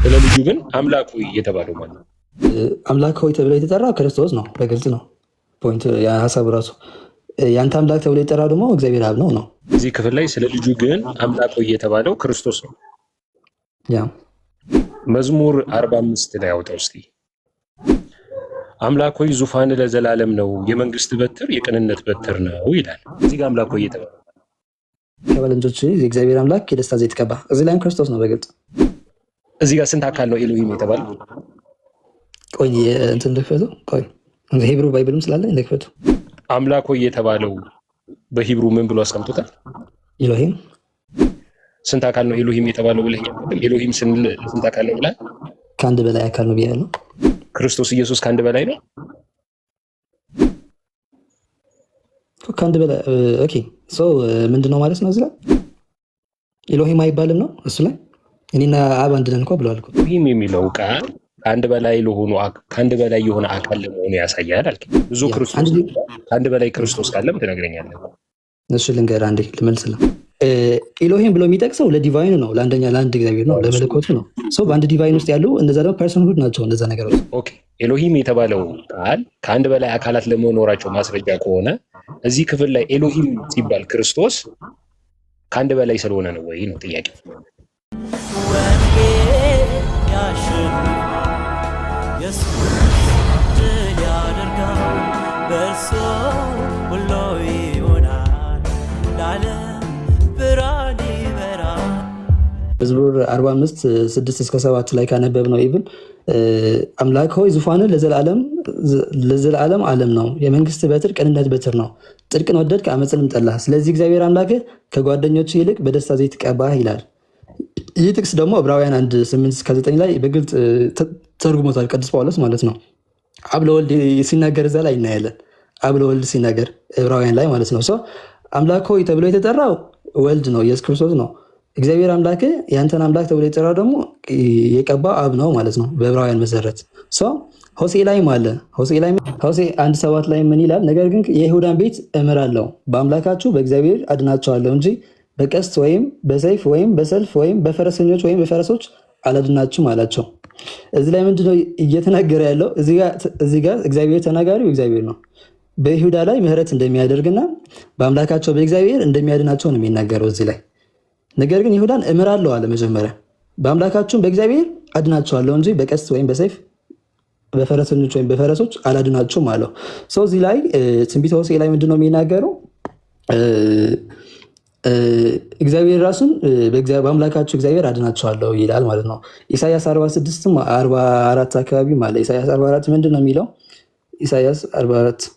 ስለ ልጁ ግን አምላክ ሆይ የተባለው ማለት ነው። አምላክ ሆይ ተብሎ የተጠራ ክርስቶስ ነው። በግልጽ ነው ፖይንት ሀሳብ ራሱ ያንተ አምላክ ተብሎ የተጠራው ደግሞ እግዚአብሔር አብ ነው። እዚህ ክፍል ላይ ስለ ልጁ ግን አምላክ ሆይ የተባለው ክርስቶስ ነው። ያ መዝሙር 45 ላይ አውጣው እስቲ። አምላክ ሆይ ዙፋን ለዘላለም ነው፣ የመንግስት በትር የቅንነት በትር ነው ይላል። እዚህ ጋር አምላክ ሆይ የተባለው ከበለንጆች የእግዚአብሔር አምላክ የደስታ ዘይት ቀባ። እዚህ ላይም ክርስቶስ ነው በግልጽ። እዚህ ጋር ስንት አካል ነው ኤሎሂም የተባለው? ቆይ እንትን እንደክፈቱ ቆይ ሂብሩ ባይብልም ስላለ እንደክፈቱ አምላክ ሆይ የተባለው በሂብሩ ምን ብሎ አስቀምጦታል? ኤሎሂም። ስንት አካል ነው ኤሎሂም የተባለው ብለኛል። ኤሎሂም ስንል ስንት አካል ነው ብለህ? ከአንድ በላይ አካል ነው ብያለሁ። ክርስቶስ ኢየሱስ ከአንድ በላይ ነው? ከአንድ በላይ ኦኬ። ሶ ምንድነው ማለት ነው? እዚህ ላይ ኤሎሂም አይባልም ነው እሱ ላይ እኔና አብ አንድ ነን እኮ ብለዋል እኮ። ኤሎሂም የሚለው ቃል ከአንድ በላይ የሆነ አካል ለመሆኑ ያሳያል አልክ። ብዙ ክርስቶስ ከአንድ በላይ ክርስቶስ ካለም ትነግረኛለህ። እሱ ልንገርህ አንዴ ልመልስልህ። ኤሎሂም ብሎ የሚጠቅሰው ለዲቫይኑ ነው፣ ለአንድ እግዚአብሔር ነው፣ ለመለኮቱ ነው። ሰው በአንድ ዲቫይን ውስጥ ያሉ እነዛ ደግሞ ፐርሰንሁድ ናቸው እነዛ ነገሮች። ኦኬ ኤሎሂም የተባለው ቃል ከአንድ በላይ አካላት ለመኖራቸው ማስረጃ ከሆነ እዚህ ክፍል ላይ ኤሎሂም ሲባል ክርስቶስ ከአንድ በላይ ስለሆነ ነው ወይ ነው ጥያቄ። መዝሙር 45 6-7 ላይ ካነበብነው ኢቭን አምላክ ሆይ ዙፋንህ ለዘላለም ዓለም ነው፣ የመንግስት በትር ቅንነት በትር ነው፣ ጽድቅን ወደድክ አመፅንም ጠላህ፣ ስለዚህ እግዚአብሔር አምላክህ ከጓደኞች ይልቅ በደስታ ዘይት ቀባህ ይላል። ይህ ጥቅስ ደግሞ ዕብራውያን 1:8-9 ላይ በግልጽ ተርጉሞታል ቅዱስ ጳውሎስ ማለት ነው። አብ ለወልድ ሲናገር እዛ ላይ እናያለን። አብ ለወልድ ሲናገር ዕብራውያን ላይ ማለት ነው። አምላክ ሆይ ተብሎ የተጠራው ወልድ ነው፣ ኢየሱስ ክርስቶስ ነው። እግዚአብሔር አምላክ ያንተን አምላክ ተብሎ የተጠራው ደግሞ የቀባው አብ ነው ማለት ነው በዕብራውያን መሰረት። ሆሴ ላይም አለ። ሆሴ 1:7 ላይ ምን ይላል? ነገር ግን የይሁዳን ቤት እምራለሁ፣ በአምላካችሁ በእግዚአብሔር አድናቸዋለሁ እንጂ በቀስት ወይም በሰይፍ ወይም በሰልፍ ወይም በፈረሰኞች ወይም በፈረሶች አላድናችሁም አላቸው። እዚህ ላይ ምንድነው እየተናገረ ያለው? እዚህ ጋር እግዚአብሔር ተናጋሪው እግዚአብሔር ነው። በይሁዳ ላይ ምሕረት እንደሚያደርግና በአምላካቸው በእግዚአብሔር እንደሚያድናቸው ነው የሚናገረው እዚህ ላይ። ነገር ግን ይሁዳን እምራለሁ አለ መጀመሪያ። በአምላካችሁም በእግዚአብሔር አድናቸዋለሁ እንጂ በቀስት ወይም በሰይፍ በፈረሰኞች ወይም በፈረሶች አላድናችሁም አለው። ሰው እዚህ ላይ ትንቢተ ሆሴዕ ላይ ምንድነው የሚናገረው? እግዚአብሔር ራሱን በአምላካችሁ እግዚአብሔር አድናቸዋለሁ ይላል ማለት ነው። ኢሳያስ 46-44 አካባቢ ማለት ኢሳያስ 44 ምንድን ነው የሚለው? ኢሳያስ 44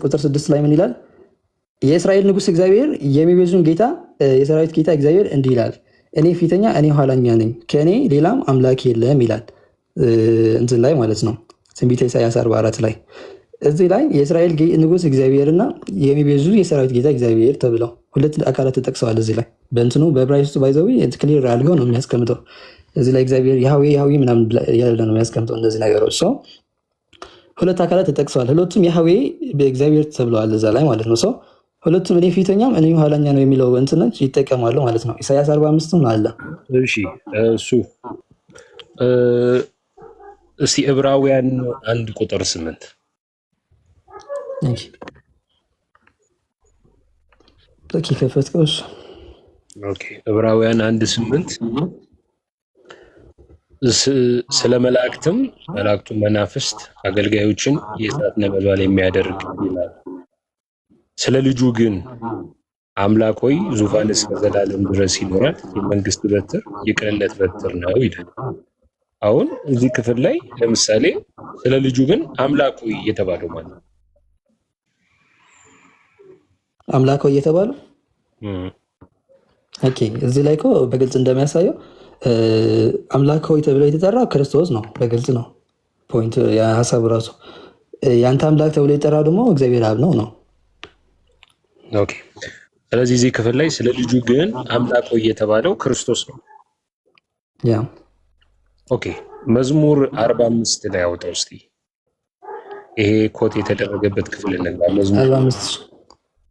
ቁጥር 6 ላይ ምን ይላል? የእስራኤል ንጉሥ እግዚአብሔር የሚቤዡን ጌታ የሰራዊት ጌታ እግዚአብሔር እንዲህ ይላል፣ እኔ ፊተኛ እኔ ኋላኛ ነኝ፣ ከእኔ ሌላም አምላክ የለም ይላል። እንትን ላይ ማለት ነው ትንቢተ ኢሳያስ 44 ላይ እዚህ ላይ የእስራኤል ንጉሥ እግዚአብሔርና የሚቤዙ የሰራዊት ጌታ እግዚአብሔር ተብለው ሁለት አካላት ተጠቅሰዋል። እዚህ ላይ በእንትኑ በዕብራይስጡ ባይዘዊ ክሊር አድርገው ነው የሚያስቀምጠው። እዚህ ላይ እግዚአብሔር ያህዌ ምናምን ያለ ነው የሚያስቀምጠው። እነዚህ ነገሮች ሰው ሁለት አካላት ተጠቅሰዋል። ሁለቱም ያህዌ በእግዚአብሔር ተብለዋል እዛ ላይ ማለት ነው። ሰው ሁለቱም እኔ ፊተኛም እኔ ኋላኛ ነው የሚለው እንትኖች ይጠቀማሉ ማለት ነው። ኢሳያስ 45 አለ። እሺ እሱ እስቲ ዕብራውያን 1:8 ዕብራውያን 1:8 ስለ መላእክቱም መናፍስት አገልጋዮችን የእሳት ነበልባል የሚያደርግ ይላል። ስለ ልጁ ግን አምላክ ሆይ ዙፋን እስከ ዘላለም ድረስ ይኖራል፣ የመንግስት በትር የቅንነት በትር ነው ይላል። አሁን እዚህ ክፍል ላይ ለምሳሌ ስለ ልጁ ግን አምላክ ሆይ የተባለው ማለት ነው። አምላክ ሆይ የተባለው ኦኬ፣ እዚህ ላይ እኮ በግልጽ እንደሚያሳየው አምላክ ሆይ ተብሎ የተጠራው ክርስቶስ ነው። በግልጽ ነው ፖይንት ሀሳቡ ራሱ። ያንተ አምላክ ተብሎ የተጠራው ደግሞ እግዚአብሔር አብ ነው። ኦኬ፣ ስለዚህ እዚህ ክፍል ላይ ስለ ልጁ ግን አምላክ ሆይ የተባለው ክርስቶስ ነው። ያ ኦኬ፣ መዝሙር 45 ላይ አውጣው እስቲ። ይሄ ኮት የተደረገበት ክፍል እንግባ። መዝሙር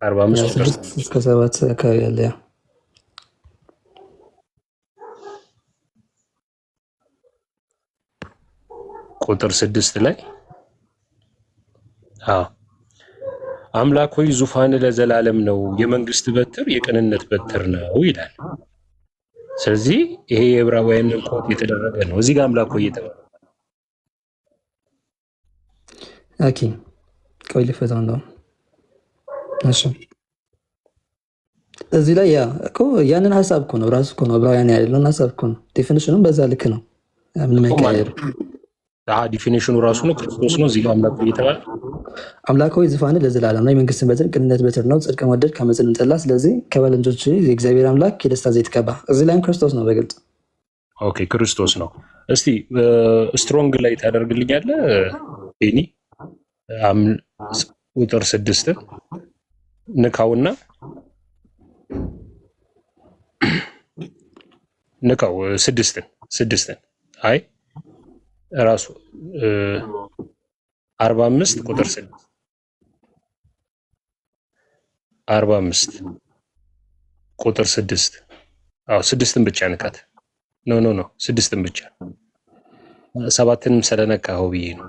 45 እስከ 7 አካባቢ ያለ ቁጥር 6 ላይ አምላክ ሆይ ዙፋን ለዘላለም ነው፣ የመንግስት በትር የቅንነት በትር ነው ይላል። ስለዚህ ይሄ የዕብራውያንን ኮት የተደረገ ነው። እዚህ ጋር አምላክ ሆይ የተባለ ኦኬ ቆይ ልፈታው ነው። እሺ እዚህ ላይ ያ እኮ ያንን ሀሳብ እኮ ነው ራሱ እኮ ነው ዕብራውያን ያለውን ሀሳብ እኮ ነው። ዴፊኒሽኑም በዛ ልክ ነው። ምንም አይቀየርም። ዲፊኒሽኑ ራሱ ነው ክርስቶስ ነው። እዚህ ጋር አምላክ ሆይ የተባለ አምላክ ሆይ ዙፋን ለዘላለም ነው፣ የመንግስትን በትር ቅንነት በትር ነው፣ ጽድቅን ወደድክ ዓመፅንም ጠላህ። ስለዚህ ከባልንጀሮች የእግዚአብሔር አምላክ የደስታ ዘይት ቀባ። እዚህ ላይም ክርስቶስ ነው በግልጽ ኦኬ ክርስቶስ ነው። እስቲ ስትሮንግ ላይ ታደርግልኛለህ ኒ ቁጥር 6 ንካውና ንካው 6 አይ ራሱ 45 ቁጥር 6 45 ቁጥር 6 6ን ብቻ ንካት። ኖ 6ን ብቻ 7ንም ስለነካኸው ብዬ ነው።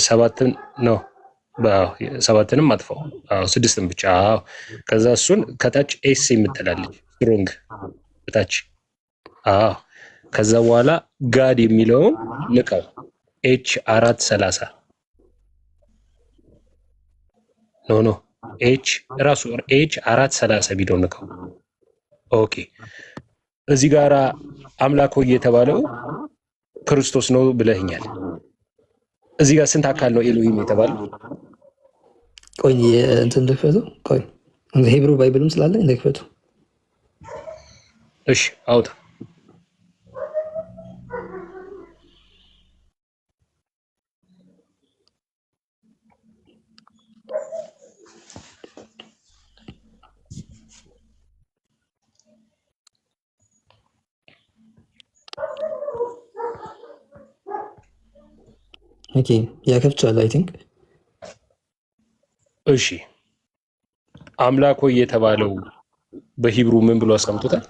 7ን ነው 7ንም አጥፋው። 6ን ብቻ ከዛ እሱን ከታች ኤስ የምትላለች ስትሮንግ በታች ከዛ በኋላ ጋድ የሚለውን ንካው ኤች 430 ኖ ኤች ራሱ ኤች 430 ቢለው ንካው። ኦኬ እዚህ ጋር አምላክ ሆይ የተባለው ክርስቶስ ነው ብለህኛል። እዚህ ጋር ስንት አካል ነው ኤሎሂም የተባለው? ቆይ እንትን ልክፈቱ። ቆይ ሂብሩ ባይብልም ስላለ ልክፈቱ። እሺ አውጣ። ኦኬ ያከፍቻለሁ አይ ቲንክ። እሺ አምላክ ሆይ የተባለው በሂብሩ ምን ብሎ አስቀምጦታል?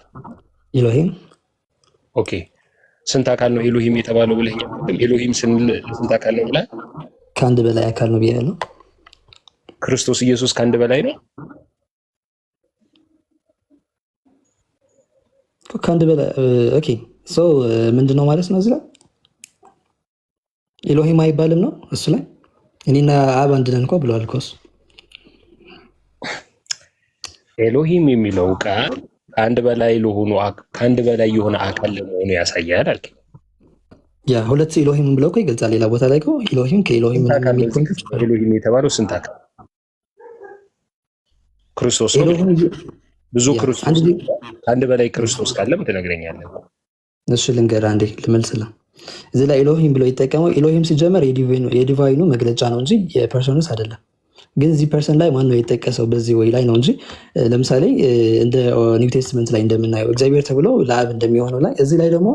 ኤሎሂም። ኦኬ ስንት አካል ነው ኤሎሂም የተባለው ብለኸኛል። ኤሎሂም ስንት አካል ነው ብለህ? ከአንድ በላይ አካል ነው ብያለሁ። ክርስቶስ ኢየሱስ ከአንድ በላይ ነው? ከአንድ በላይ ኦኬ። ሶ ምንድነው ማለት ነው እዚህ ላይ ኤሎሂም አይባልም ነው እሱ ላይ እኔና አብ አንድ ነን እኮ ብለዋል እኮ እሱ። ኤሎሂም የሚለው ቃል ከአንድ በላይ የሆነ አካል ለመሆኑ ያሳያል አልክ። ያ ሁለት ኤሎሂም ብለው እኮ ይገልጻል ሌላ ቦታ ላይ እኮ ኤሎሂም ከኤሎሂም ኤሎሂም የተባለው ስንት አካል? ክርስቶስ ነው። ብዙ ክርስቶስ ከአንድ በላይ ክርስቶስ ካለም ትነግረኛለህ። እሺ ልንገርህ አንዴ ልመልስልህ። እዚህ ላይ ኤሎሂም ብሎ ይጠቀመው ኤሎሂም ሲጀመር የዲቫይኑ መግለጫ ነው እንጂ የፐርሶንስ አይደለም። ግን እዚህ ፐርሰን ላይ ማን ነው የጠቀሰው? በዚህ ወይ ላይ ነው እንጂ ለምሳሌ እንደ ኒው ቴስትመንት ላይ እንደምናየው እግዚአብሔር ተብሎ ለአብ እንደሚሆነው ላይ እዚህ ላይ ደግሞ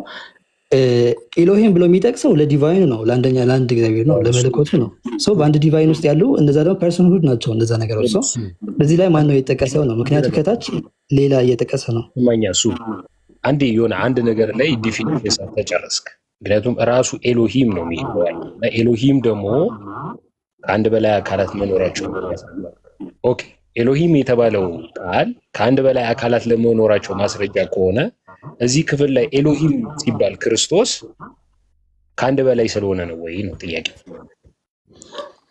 ኤሎሂም ብሎ የሚጠቅሰው ለዲቫይኑ ነው፣ ለአንድ እግዚአብሔር ነው፣ ለመለኮቱ ነው። ሰው በአንድ ዲቫይን ውስጥ ያሉ እነዛ ደግሞ ፐርሰንሁድ ናቸው እነዛ ነገሮች። ሰው በዚህ ላይ ማን ነው የጠቀሰው ነው። ምክንያቱም ከታች ሌላ እየጠቀሰ ነው። ማኛ እሱ አንዴ የሆነ አንድ ነገር ላይ ዲፊኒሽን ተጨረስክ። ምክንያቱም ራሱ ኤሎሂም ነው የሚለው። ኤሎሂም ደግሞ ከአንድ በላይ አካላት መኖራቸው ነው። ኦኬ ኤሎሂም የተባለው ቃል ከአንድ በላይ አካላት ለመኖራቸው ማስረጃ ከሆነ እዚህ ክፍል ላይ ኤሎሂም ሲባል ክርስቶስ ከአንድ በላይ ስለሆነ ነው ወይ ነው ጥያቄ።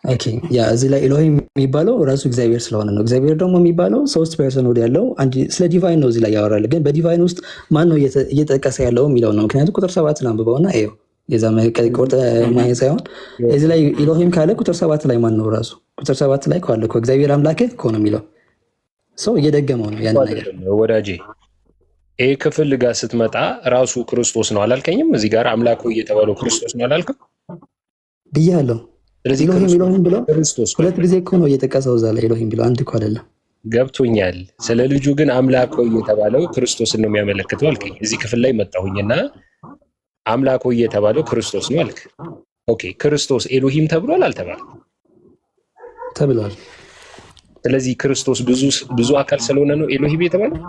ኦኬ ያ እዚህ ላይ ኤሎሂም የሚባለው ራሱ እግዚአብሔር ስለሆነ ነው። እግዚአብሔር ደግሞ የሚባለው ሶስት ፐርሰን ወደ ያለው ስለ ዲቫይን ነው እዚህ ላይ ያወራል። ግን በዲቫይን ውስጥ ማን ነው እየጠቀሰ ያለው የሚለው ነው። ምክንያቱም ቁጥር 7 አንብበውና ይኸው የዛ ቁርጥ ማየት ሳይሆን እዚህ ላይ ኤሎሂም ካለ ቁጥር 7 ላይ ማን ነው ራሱ ቁጥር 7 ላይ ካለ እኮ እግዚአብሔር አምላክህ እኮ ነው የሚለው ሰው እየደገመው ነው ያን ነገር። ወዳጄ ይሄ ክፍል ጋር ስትመጣ ራሱ ክርስቶስ ነው አላልከኝም? እዚህ ጋር አምላክ ሆይ የተባለው ክርስቶስ ነው አላልክም ብያለሁ። ስለዚህ ኤሎሂም ብሎ ሁለት ጊዜ እኮ ነው እየጠቀሰው እዛ ላይ ኤሎሂም ብሎ አንድ እኮ አይደለም። ገብቶኛል። ስለ ልጁ ግን አምላክ ሆይ የተባለው ክርስቶስን ነው የሚያመለክተው አልከኝ። እዚህ ክፍል ላይ መጣሁኝና አምላክ ሆይ የተባለው ክርስቶስ ነው አልክ። ኦኬ ክርስቶስ ኤሎሂም ተብሏል አልተባለም? ተብሏል። ስለዚህ ክርስቶስ ብዙ አካል ስለሆነ ነው ኤሎሂም የተባለው?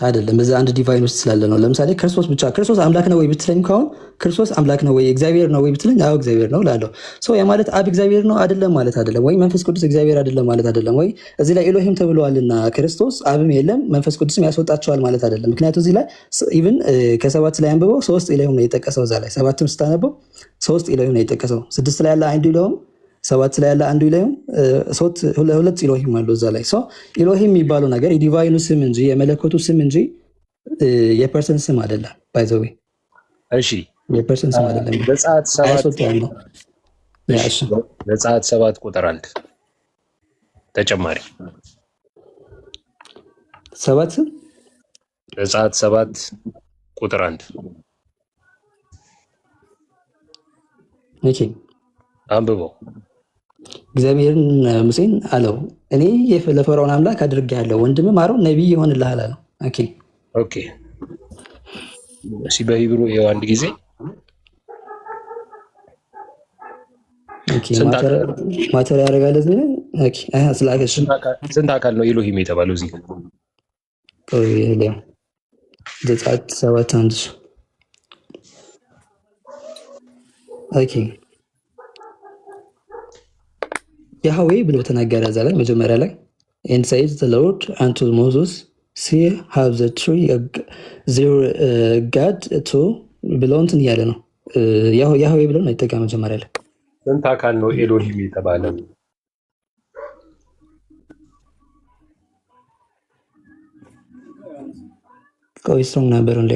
አይደለም በዛ አንድ ዲቫይን ውስጥ ስላለ ነው። ለምሳሌ ክርስቶስ አምላክ ነው ወይ ብትለኝ ከሆነ ክርስቶስ አምላክ ነው ወይ እግዚአብሔር ነው ወይ ብትለኝ አዎ እግዚአብሔር ነው እላለሁ። ያ ማለት አብ እግዚአብሔር ነው አይደለም ማለት አይደለም፣ ወይ መንፈስ ቅዱስ እግዚአብሔር አይደለም ማለት አይደለም፣ ወይ እዚህ ላይ ኤሎሂም ተብለዋልና ክርስቶስ አብም የለም መንፈስ ቅዱስም ያስወጣቸዋል ማለት አይደለም። ምክንያቱም እዚህ ላይ ኢቭን ከ7 ላይ አንብበው 3 ኤሎሂም ነው የጠቀሰው። እዛ ላይ 7ም ስታነበው 3 ኤሎሂም ነው የጠቀሰው። 6 ላይ ያለ አንዱ ኤሎሂም 7 ላይ ያለ አንዱ ኤሎሂም 2 ኤሎሂም አለው እዛ ላይ። ኤሎሂም የሚባለው ነገር የዲቫይኑ ስም እንጂ የመለኮቱ ስም እንጂ የፐርሰን ስም አይደለም። ባይ ዘ ዌይ እሺ፣ የፐርሰን ስም አይደለም። ዘጸአት 7 ቁጥር 1 ተጨማሪ 7 ዘጸአት 7 ቁጥር 1 ኦኬ፣ አንብበው። እግዚአብሔርን ሙሴን አለው እኔ ለፈርዖን አምላክ አድርጌሃለሁ፣ ወንድምህ አሮን ነቢይ ይሆንልሃል አለው። ኦኬ እሺ፣ በሂብሩ ይኸው አንድ ጊዜ ማተር ያደርጋል እዚህ ላይ። ስንት አካል ነው ኤሎሂም የተባለው እዚህ? ዘጸአት 7:1 ያህዌ ብሎ ተናገረ እዛ ላይ መጀመሪያ ላይ and said the Lord unto Moses see have the tree their God to belong to እያለ ነው። ያህዌ ብሎ ነው የተጠቀመው መጀመሪያ ላይ። ስንት አካል ነው ኤሎሂም የተባለው? ቆይ ስትሮንግ ነበር እንዴ?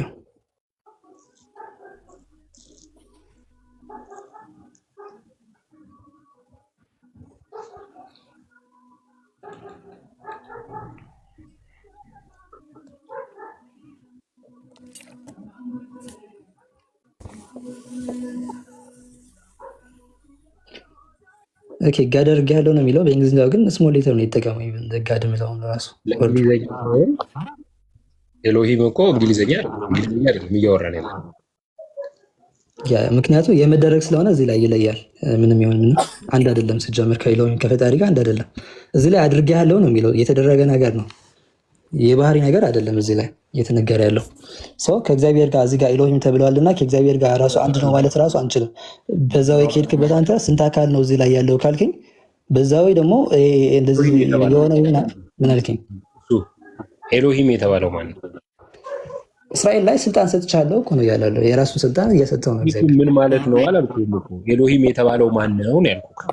ኦኬ ጋድ አድርጌሃለሁ ነው የሚለው በእንግሊዝኛው ግን ስሞል ሌተር ነው የተጠቀመው። ኢቭን ጋድ የሚለውን ራሱ ኤሎሂም እኮ እንግሊዝኛ አይደለም እያወራን ያለው። ምክንያቱም የመደረግ ስለሆነ እዚህ ላይ ይለያል። ምንም ይሁን ምንም አንድ አይደለም። ሲጀምር ከኤሎሂም ከፈጣሪ ጋር አንድ አይደለም። እዚህ ላይ አድርጌሃለሁ ነው የሚለው የተደረገ ነገር ነው፣ የባህሪ ነገር አይደለም። እዚህ ላይ እየተነገረ ያለው ሰው ከእግዚአብሔር ጋር እዚህ ጋር ኤሎሂም ተብለዋልና ከእግዚአብሔር ጋር ራሱ አንድ ነው ማለት ራሱ አንችልም። በዛ ወይ ከሄድክበት አንተ ስንት አካል ነው እዚህ ላይ ያለው ካልከኝ፣ በዛ ወይ ደግሞ እንደዚህ የሆነ ይሆናል። ምን አልከኝ? ኤሎሂም የተባለው ማን ነው? እስራኤል ላይ ስልጣን ሰጥቻለሁ እኮ ነው ያለው። የራሱን ስልጣን እየሰጠው ነው እግዚአብሔር። ምን ማለት ነው አላልኩም እኮ። ኤሎሂም የተባለው ማን ነው ያልኩህ።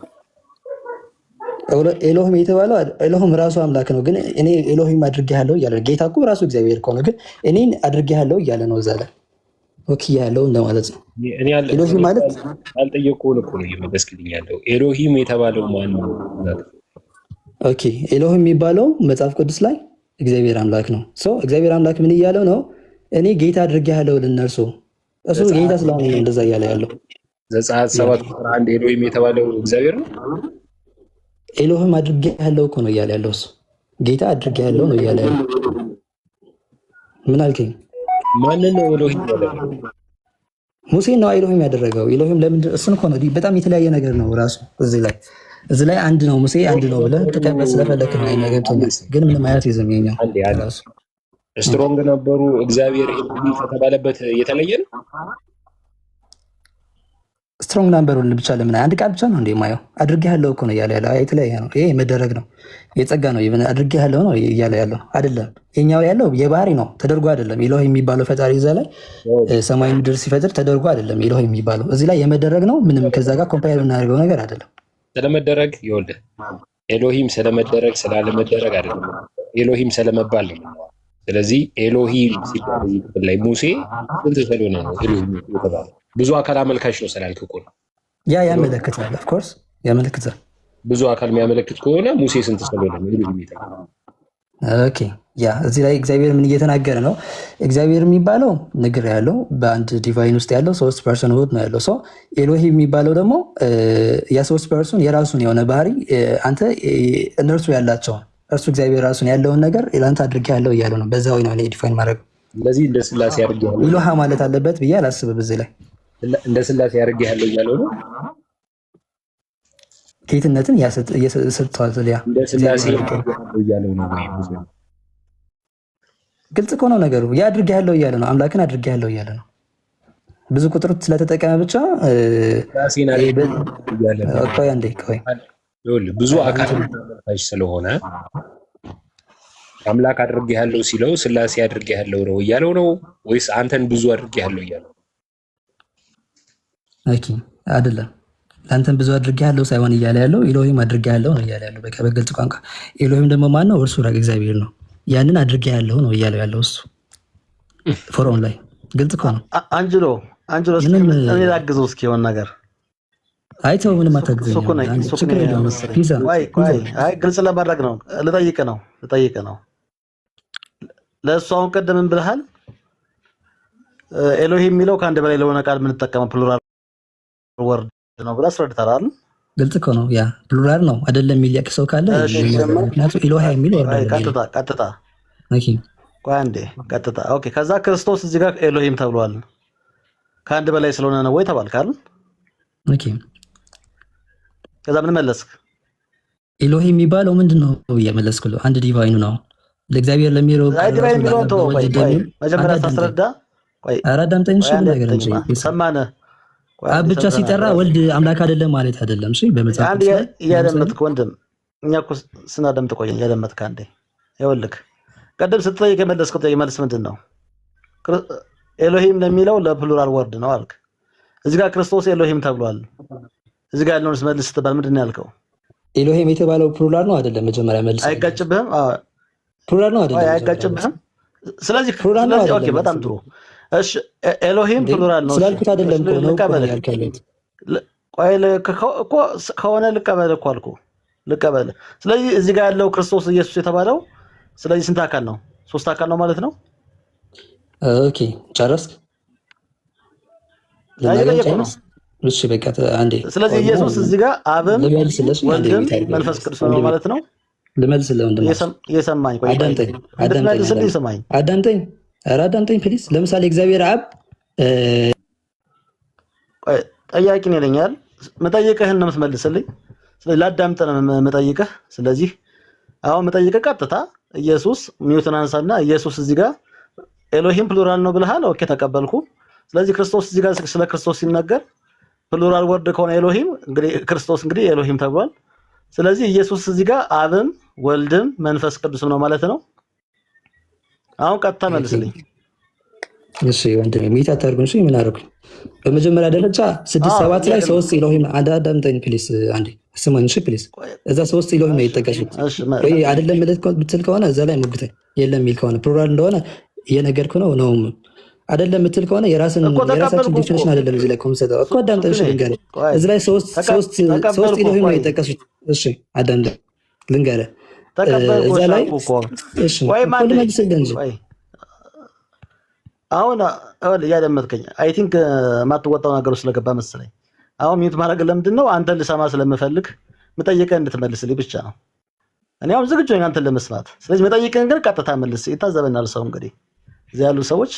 ኤሎሂም የተባለው ኤሎሂም ራሱ አምላክ ነው። ግን እኔ ኤሎሂም አድርጌሃለሁ እያለ ጌታ እኮ ራሱ እግዚአብሔር ከሆነ ግን እኔን አድርጌሃለሁ እያለ ነው እዛ ላይ ወክያለሁ እንደማለት ነው። ኤሎሂም ማለት አልጠየቅኩህም እኮ ነው እየመለስክልኝ ያለው። ኤሎሂም የተባለው ማን ነው? ኦኬ ኤሎሂም የሚባለው መጽሐፍ ቅዱስ ላይ እግዚአብሔር አምላክ ነው። እግዚአብሔር አምላክ ምን እያለው ነው? እኔ ጌታ አድርጌሃለሁ ለእነርሱ። እሱ ጌታ ስለሆነ ነው እንደዛ እያለ ያለው። ዘጸአት 7 ቁጥር 1 ኤሎሂም የተባለው እግዚአብሔር ነው። ኤሎሂም አድርጌሃለሁ እኮ ነው እያለ ያለው። እሱ ጌታ አድርጌሃለሁ ነው እያለ ያለው። ምን አልከኝ? ማንን ነው ኤሎሂም ያደረገው? ሙሴን ነው ኤሎሂም ያደረገው። ኤሎሂም ለምንድን እሱን እኮ ነው። በጣም የተለያየ ነገር ነው ራሱ እዚህ ላይ አንድ ነው ሙሴ አንድ ነው ብለህ ተቀበል ስለፈለክ ነው ነገር ግን ምንም አይነት ይዘም የኛው ራሱ ስትሮንግ ነበሩ። እግዚአብሔር ኤሎሂም ከተባለበት የተለየ ነው። ስትሮንግ ናምበሩን ብቻ ለምን አንድ ቃል ብቻ ነው እንዴ የማየው? አድርጌሃለሁ እኮ ነው እያለ ያለው። የተለያየ ነው። ይሄ መደረግ ነው፣ የጸጋ ነው። ይብን አድርጌሃለሁ ነው እያለ ያለው አይደለም። የኛው ያለው የባህሪ ነው፣ ተደርጎ አይደለም። ኤሎሂም የሚባለው ፈጣሪ እዛ ላይ ሰማይ ምድር ሲፈጥር ተደርጎ አይደለም ኤሎሂም የሚባለው። እዚህ ላይ የመደረግ ነው። ምንም ከዛ ጋር ኮምፓይር የምናደርገው ነገር አይደለም። ስለመደረግ ይኸውልህ፣ ኤሎሂም ስለመደረግ ስላለመደረግ አይደለም፣ ኤሎሂም ስለመባል ነው። ስለዚህ ኤሎሂም ሲባል ክፍል ላይ ሙሴ ስንት ስለሆነ ነው ኤሎሂም የተባለው? ብዙ አካል አመልካች ነው ስላልክ እኮ ነው። ያመለክታል። ኦፍ ኮርስ ያመለክታል። ብዙ አካል የሚያመለክት ከሆነ ሙሴ ስንት ስለሆነ ነው ኤሎሂም የተባለው? ኦኬ እዚህ ላይ እግዚአብሔር ምን እየተናገረ ነው? እግዚአብሔር የሚባለው ንግር ያለው በአንድ ዲቫይን ውስጥ ያለው 3 ፐርሰን ውድ ነው ያለው ሰው። ኤሎሂም የሚባለው ደግሞ የ3 ፐርሰን የራሱን የሆነ ባህሪ አንተ እነርሱ ያላቸውን እርሱ እግዚአብሔር ራሱን ያለውን ነገር ለአንተ አድርጌሃለሁ እያለ ነው። በዛ ወይ ነው እኔ ዲፋይን ማድረግ። ስለዚህ እንደ ስላሴ አድርጌሃለሁ ኢሎሃ ማለት አለበት ብዬ አላስብም። እዚህ ላይ እንደ ስላሴ አድርጌሃለሁ እያለው ነው። ጌትነትን እየሰጥተዋል። እንደ ስላሴ እያለው ነው ወይ? ግልጽ እኮ ነው ነገሩ። ያ አድርጌሃለሁ እያለ ነው። አምላክን አድርጌሃለሁ እያለ ነው። ብዙ ቁጥር ስለተጠቀመ ብቻ ቆይ አንዴ ቆይ ብዙ አካል ተመልካች ስለሆነ አምላክ አድርጌሃለሁ ሲለው ስላሴ አድርጌሃለሁ ነው እያለው ነው ወይስ አንተን ብዙ አድርጌሃለሁ እያለው? ኦኬ አይደለም። አንተን ብዙ አድርጌሃለሁ ሳይሆን እያለ ያለው ኤሎሂም አድርጌሃለሁ ነው እያለ ያለው። በቃ በግልጽ ቋንቋ ኤሎሂም ደግሞ ማን ነው? እርሱ እግዚአብሔር ነው። ያንን አድርጌሃለሁ ነው እያለው ያለው እሱ ፎርም ላይ ግልጽ እኮ ነው። አንጅሎ እኔ ላግዘው እስኪ የሆነ ነገር አይተው ምንም አታግዘኝ። ግልጽ ለማድረግ ነው። ልጠይቅ ነው። ለእሱ አሁን ቀደም ምን ብለሃል? ኤሎሂም የሚለው ከአንድ በላይ ለሆነ ቃል የምንጠቀመው ፕሉራል ወርድ ነው ብለህ አስረድተሃል። ግልጽ እኮ ነው። ያ ፕሉራል ነው አይደለም የሚል ያቅ ሰው ካለ ምክንያቱም ኤሎሃ የሚል ቀጥታ ቀጥታ ኦኬ። ከዛ ክርስቶስ እዚህ ጋር ኤሎሂም ተብሏል። ከአንድ በላይ ስለሆነ ነው ወይ ተባልካል? ኦኬ። ከዛ ምን መለስክ? ኤሎሂም የሚባለው ምንድነው እየመለስኩልህ? አንድ ዲቫይኑ ነው ለእግዚአብሔር ለሚለው ዲቫይን የሚለው ተው። መጀመሪያ ታስረዳ። አዳምጠኝ። እሺ ነገር እንጂ ሰማነ አብ ብቻ ሲጠራ ወልድ አምላክ አይደለም ማለት አይደለም። እሺ በመጽሐፍ አንድ እያደመጥክ ወንድም፣ እኛ እኮ ስናደምጥ ቆየን። እያደመጥክ አንዴ ይኸውልህ፣ ቀደም ስትጠይቅ የመለስከው መልስ ምንድን ነው? ኤሎሂም ለሚለው ለፕሉራል ወርድ ነው አልክ። እዚህ ጋር ክርስቶስ ኤሎሂም ተብሏል። እዚህ ጋር ያለውን መልስ ስትባል ምንድን ነው ያልከው? ኤሎሂም የተባለው ፕሉራል ነው አይደለም? መጀመሪያ መልስ አይጋጭብህም? ፕሉራል ነው አይደለም? አይጋጭብህም? ስለዚህ ኦኬ፣ በጣም ጥሩ። እሺ ኤሎሂም ፕሉራል ነው ስላልኩት አይደለም እኮ ነው ቆይ እኮ ከሆነ ልቀበል እኮ አልኩ፣ ልቀበል። ስለዚህ እዚህ ጋር ያለው ክርስቶስ ኢየሱስ የተባለው ስለዚህ ስንት አካል ነው? ሶስት አካል ነው ማለት ነው። ኦኬ ጨረስክ? እሺ በቃ አንዴ። ስለዚህ ኢየሱስ እዚህ ጋር አብም ወልድም መንፈስ ቅዱስ ነው ማለት ነው። ልመልስልህ ወንድም፣ የሰማኝ ቆይ አዳምጠኝ። ኧረ አዳምጠኝ ፕሊዝ። ለምሳሌ እግዚአብሔር አብ ጠያቂ ነው ይለኛል። መጠየቅህን ነው የምትመልስልኝ። ስለዚህ ላዳምጥ ነው የምጠይቅህ። ስለዚህ አሁን መጠይቅህ ቀጥታ ኢየሱስ ሚውትን አንሳና ኢየሱስ እዚህ ጋር ኤሎሂም ፕሉራል ነው ብለሃል። ኦኬ ተቀበልኩ። ስለዚህ ክርስቶስ እዚህ ጋር ስለ ክርስቶስ ሲነገር ፕሉራል ወርድ ከሆነ ኤሎሂም እንግዲህ ክርስቶስ እንግዲህ ኤሎሂም ተብሏል። ስለዚህ ኢየሱስ እዚህ ጋር አብም ወልድም መንፈስ ቅዱስም ነው ማለት ነው። አሁን ቀጥታ መልስልኝ። እሺ ወንድሜ ሚታ ታርጉን። እሺ ምን አደረኩኝ? በመጀመሪያ ደረጃ 6:7 ላይ 3 ኤሎሂም አዳምጠኝ ፕሊስ አንዴ ስማኝ። እሺ ፕሊስ እዛ 3 ኤሎሂም ነው የተጠቀሱት ወይ አይደለም ምትል ከሆነ እዛ ላይ ሞግተኝ። የለም ሚል ከሆነ ፕሉራል እንደሆነ እየነገርኩ ነው አይደለም ምትል ከሆነ የራሳችን ዲፊኒሽን አይደለም እዚህ ላይ ኮምሰጠው እኮ አዳምጠኝ። እሺ ልንገርህ እዚህ ላይ 3 ኤሎሂም ነው የተጠቀሱት። እሺ አዳምጠኝ ልንገርህ እዛ ላይ እሺ ወይ አሁን እያደመጥከኝ አይ ቲንክ ማትወጣው ነገር ስለገባ መሰለኝ። አሁን ሚዩት ማድረግ ለምንድን ነው? አንተን ልሰማ ስለምፈልግ መጠየቅህ እንድትመልስልኝ ብቻ ነው። እኔ አሁን ዝግጁ ነኝ አንተን ለመስማት። ስለዚህ መጠየቅህን ግን ቀጥታ መልስ። ይታዘበናል ሰው እንግዲህ እዚህ ያሉ ሰዎች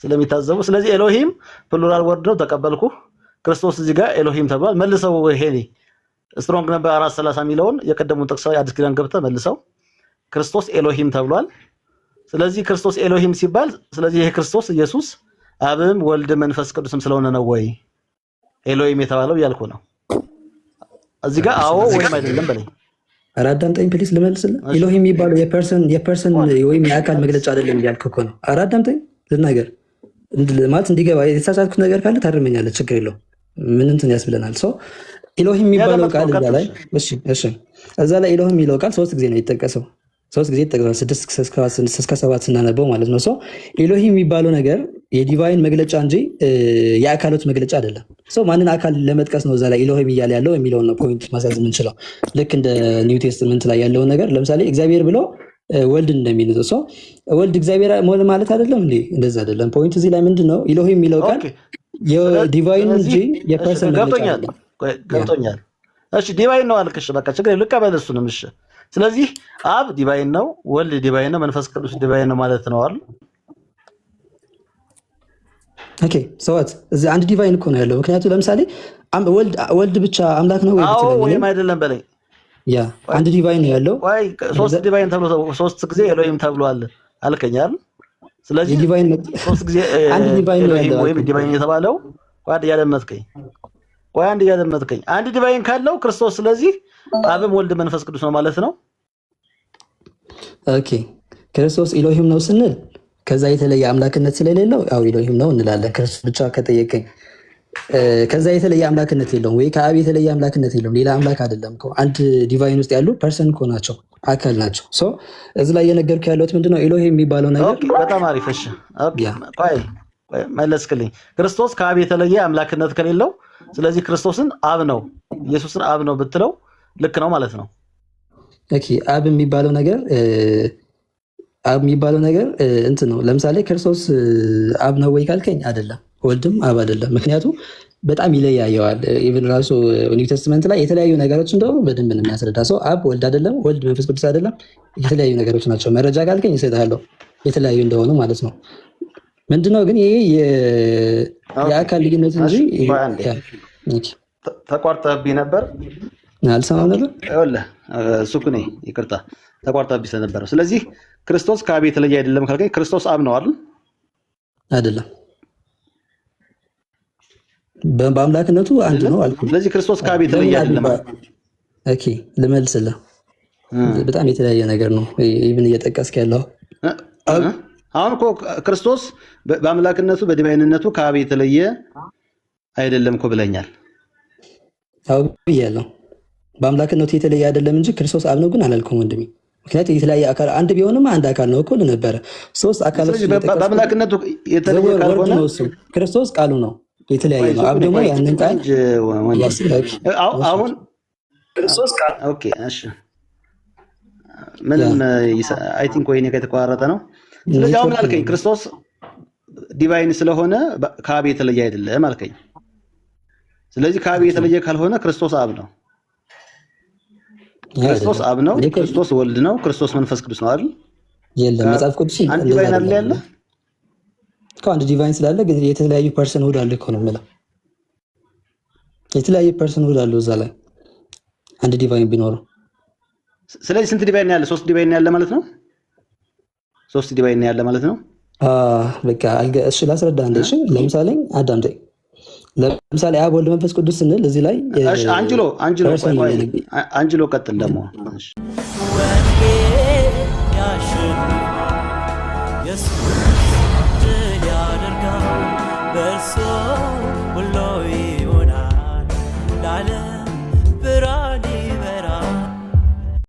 ስለሚታዘቡ። ስለዚህ ኤሎሂም ፕሉራል ወርድ ነው ተቀበልኩ። ክርስቶስ እዚህ ጋር ኤሎሂም ተብሏል። መልሰው ሄኒ ስትሮንግ ነበር 4:30 የሚለውን የቀደሙን ጥቅስ አዲስ ኪዳን ገብተህ መልሰው ክርስቶስ ኤሎሂም ተብሏል። ስለዚህ ክርስቶስ ኤሎሂም ሲባል ስለዚህ ይሄ ክርስቶስ ኢየሱስ አብም ወልድ መንፈስ ቅዱስም ስለሆነ ነው ወይ ኤሎሂም የተባለው እያልኩ ነው። እዚህ ጋር አዎ ወይም አይደለም በለኝ። ኧረ አዳምጠኝ ፕሊስ ልመልስልህ። ኤሎሂም የሚባለው የፐርሰን ወይም የአካል መግለጫ አይደለም እያልኩ እኮ ነው። ኧረ አዳምጠኝ ልናገር ማለት እንዲገባ የተሳሳትኩት ነገር ካለ ታርመኛለህ፣ ችግር የለውም። ምን እንትን ያስብለናል። ሰው ኤሎሂም የሚባለው ቃል እዛ ላይ እዛ ላይ ኤሎሂም የሚለው ቃል 3 ጊዜ ነው የተጠቀሰው። 3 ጊዜ ተጠቅሷል። 6-7 ስናነበው ማለት ነው። ሰው ኤሎሂም የሚባለው ነገር የዲቫይን መግለጫ እንጂ የአካሎት መግለጫ አይደለም። ሰው ማንን አካል ለመጥቀስ ነው እዛ ላይ ኤሎሂም እያለ ያለው የሚለውን ነው ፖይንት ማስያዝ የምንችለው። ልክ እንደ ኒው ቴስትመንት ላይ ያለውን ነገር ለምሳሌ እግዚአብሔር ብሎ ወልድ እንደሚል ሰው ወልድ እግዚአብሔር ማለት አይደለም እንዴ? እንደዛ አይደለም። ፖይንት እዚህ ላይ ምንድነው? ኤሎሂም የሚለው ቃል የዲቫይን እንጂ የፐርሰን መግለጫ አይደለም። ገብቶኛል። እሺ ዲቫይን ነው አልክሽ፣ በቃ ችግር የለም ልቀበል እሱንም። እሺ ስለዚህ አብ ዲቫይን ነው፣ ወልድ ዲቫይን ነው፣ መንፈስ ቅዱስ ዲቫይን ነው ማለት ነው አይደል? ኦኬ ሰዋት እዚህ አንድ ዲቫይን እኮ ነው ያለው። ምክንያቱም ለምሳሌ ወልድ ብቻ አምላክ ነው ወይ ብትለኝ ወይም አይደለም በለኝ። ያ አንድ ዲቫይን ነው ያለው። ወይ 3 ዲቫይን ተብሎ 3 ጊዜ ኤሎሂም ተብሏል አልከኝ አይደል? ስለዚህ ሶስት ጊዜ አንድ ዲቫይን ነው ያለው ወይም ዲቫይን የተባለው አንድ ያለመጥከኝ አንድ ዲቫይን ካለው ክርስቶስ ስለዚህ አብም ወልድ መንፈስ ቅዱስ ነው ማለት ነው። ኦኬ ክርስቶስ ኢሎሂም ነው ስንል ከዛ የተለየ አምላክነት ስለሌለው ያው ኢሎሂም ነው እንላለን። ክርስቶስ ብቻ ከጠየቀኝ ከዛ የተለየ አምላክነት የለውም ወይ ከአብ የተለየ አምላክነት የለውም። ሌላ አምላክ አይደለም እኮ አንድ ዲቫይን ውስጥ ያሉ ፐርሰን እኮ ናቸው፣ አካል ናቸው። ሶ እዚህ ላይ የነገርኩህ ያለሁት ምንድነው ኢሎሂም የሚባለው ነገር። ኦኬ በጣም አሪፍ። እሺ ኦኬ ቆይ መለስክልኝ። ክርስቶስ ከአብ የተለየ አምላክነት ከሌለው ስለዚህ ክርስቶስን አብ ነው ኢየሱስን አብ ነው ብትለው ልክ ነው ማለት ነው። ኦኬ አብ የሚባለው ነገር እንትን ነው። ለምሳሌ ክርስቶስ አብ ነው ወይ ካልከኝ አይደለም፣ ወልድም አብ አይደለም። ምክንያቱም በጣም ይለያየዋል። ኢቭን ራሱ ኒው ቴስትመንት ላይ የተለያዩ ነገሮች እንደሆኑ በደንብ ነው የሚያስረዳ። ሰው አብ ወልድ አይደለም፣ ወልድ መንፈስ ቅዱስ አይደለም፣ የተለያዩ ነገሮች ናቸው። መረጃ ካልከኝ እሰጥሃለሁ የተለያዩ እንደሆኑ ማለት ነው። ምንድነው ግን ይሄ የአካል ልዩነት እንጂ ተቋርጠብኝ ነበር አልሰማም ነበር። ይኸውልህ እሱ እኮ ነው ይቅርታ ተቋርጠብኝ ስለነበረ። ስለዚህ ክርስቶስ ከአብ የተለየ አይደለም ካልከኝ ክርስቶስ አብ ነው አይደል? አይደለም፣ በአምላክነቱ አንድ ነው አልኩ። ስለዚህ ክርስቶስ ከአብ የተለየ አይደለም። ኦኬ ልመልስልህ። በጣም የተለያየ ነገር ነው ኢቭን እየጠቀስክ ያለው። አሁን እኮ ክርስቶስ በአምላክነቱ በዲቫይንነቱ ከአብ የተለየ አይደለም እኮ ብለኛል። አዎ ብያለሁ። በአምላክነቱ የተለየ አይደለም እንጂ ክርስቶስ አብ ነው ግን አላልኩም ወንድሜ። ምክንያቱም የተለያየ አካል አንድ ቢሆንም አንድ አካል ነው እኮ ነበር። ሶስት አካሎች በአምላክነቱ የተለየ ካልሆነ ክርስቶስ ቃሉ ነው፣ የተለያየ ነው። አብ ደግሞ ያንን ቃል አሁን ክርስቶስ ቃል ኦኬ እሺ ምንም አይ ቲንክ ወይኔ ከተቋረጠ ነው። ስለዚህ አሁን አልከኝ ክርስቶስ ዲቫይን ስለሆነ ከአብ የተለየ አይደለም አልከኝ። ስለዚህ ከአብ የተለየ ካልሆነ ክርስቶስ አብ ነው፣ ክርስቶስ አብ ነው፣ ክርስቶስ ወልድ ነው፣ ክርስቶስ መንፈስ ቅዱስ ነው አይደል? የለም መጽሐፍ ቅዱስ አንድ ዲቫይን አለ ያለ አንድ ዲቫይን ስላለ ግን የተለያዩ ፐርሰን ሁሉ አለ እኮ ነው የምለው። የተለያዩ ፐርሰን ሁሉ አለ እዛ ላይ አንድ ዲቫይን ቢኖረው። ስለዚህ ስንት ዲቫይን ያለ? ሶስት ዲቫይን ያለ ማለት ነው። ሶስት ዲቫይን ያለ ማለት ነው። በቃ እሺ ላስረዳ እንደ እሺ ለምሳሌ አዳምጠኝ። ለምሳሌ አብ ወልድ መንፈስ ቅዱስ ስንል እዚህ ላይ እሺ አንጅሎ ቀጥል ደግሞ እሺ ያደርጋል በእርሱ ሁሉ ይሆናል።